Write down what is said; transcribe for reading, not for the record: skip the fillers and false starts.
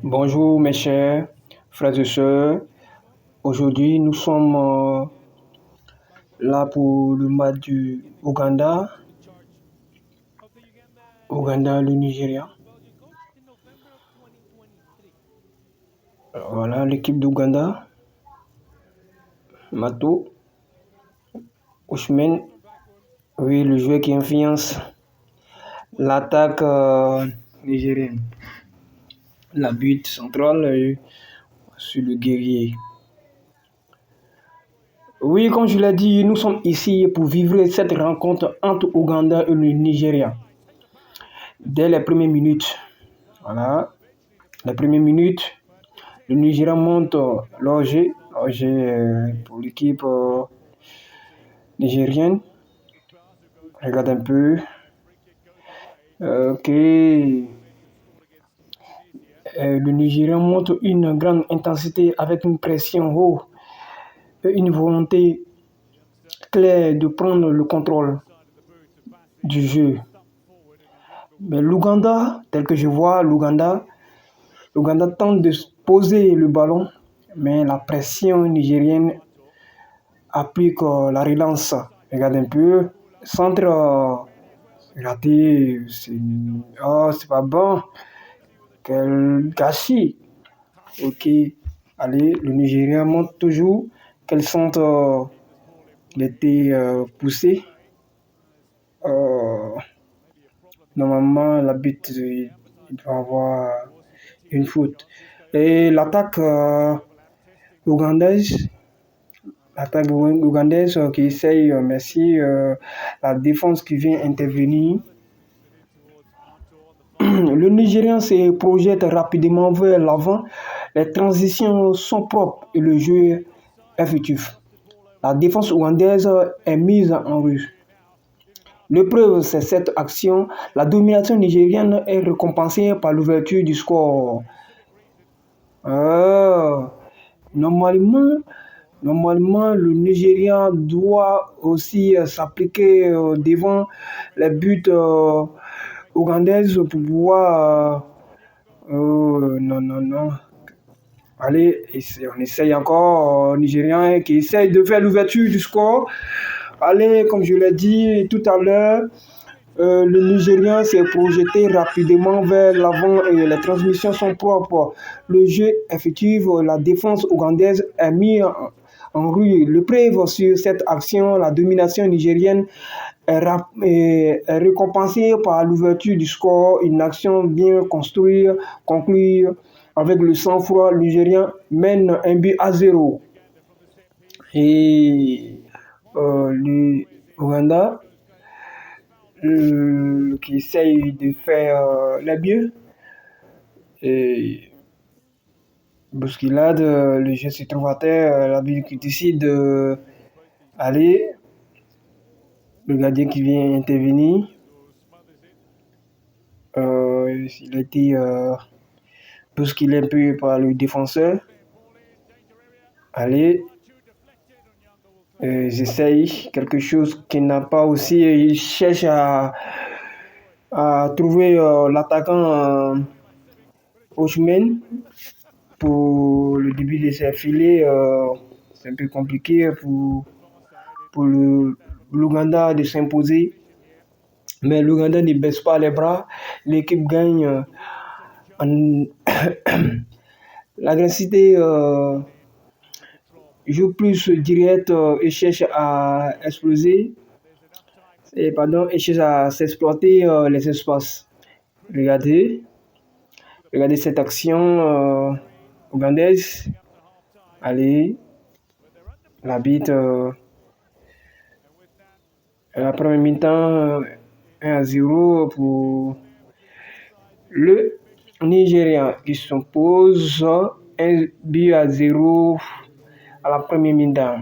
Bonjour mes chers frères et sœurs. Aujourd'hui, nous sommes là pour le match du Ouganda, le Nigeria. Voilà l'équipe d'Ouganda. Mato, Ousmane, oui, le joueur qui influence l'attaque nigérienne. La but centrale sur le guerrier. Oui, comme je l'ai dit, nous sommes ici pour vivre cette rencontre entre Ouganda et le Nigeria. Dès les premières minutes, voilà, les premières minutes, le Nigeria monte l'OG pour l'équipe nigérienne. Regarde un peu. Le Nigeria montre une grande intensité avec une pression haute et une volonté claire de prendre le contrôle du jeu. Mais l'Ouganda, tel que je vois, l'Ouganda tente de poser le ballon, mais la pression nigérienne applique la relance. Regarde un peu, centre raté, c'est pas bon, quel gâchis. Ok, allez, le Nigeria montre toujours quel centre était poussé. Normalement, l'arbitre il doit avoir une faute. Et ougandaise, l'attaque ougandaise qui essaye, merci, la défense qui vient intervenir. Le Nigérian se projette rapidement vers l'avant. Les transitions sont propres et le jeu est furtif. La défense ougandaise est mise en rue. L'épreuve, c'est cette action. La domination nigérienne est récompensée par l'ouverture du score. Normalement, le Nigeria doit aussi s'appliquer devant les buts ougandaises pour pouvoir. Non. Allez, on essaye encore. Nigérian qui essaye de faire l'ouverture du score. Allez, comme je l'ai dit tout à l'heure, le Nigérian s'est projeté rapidement vers l'avant et les transmissions sont propres. Le jeu effectif, la défense ougandaise est mise en rue. Le preuve sur cette action, la domination nigérienne est récompensée par l'ouverture du score, une action bien construite, conclue avec le sang-froid. Le Nigérien mène 1-0. Et l'Ouganda qui essaye de faire la mieux. Et bousculade, le jeu se trouve à terre, l'arbitre qui décide d'aller. Le gardien qui vient intervenir. Il a été bousculé un peu par le défenseur. Allez. J'essaye quelque chose qui n'a pas aussi. Il cherche à trouver l'attaquant Ousmane pour le début de ses filets. C'est un peu compliqué pour l'Ouganda de s'imposer. Mais l'Ouganda ne baisse pas les bras. L'équipe gagne l'agressivité. Joue plus direct et cherche à exploser. Et cherche à s'exploiter les espaces. Regardez cette action ougandaise. Allez, l'arbitre la première mi-temps 1-0 pour le Nigeria qui s'impose 1-0 à la première mi-temps.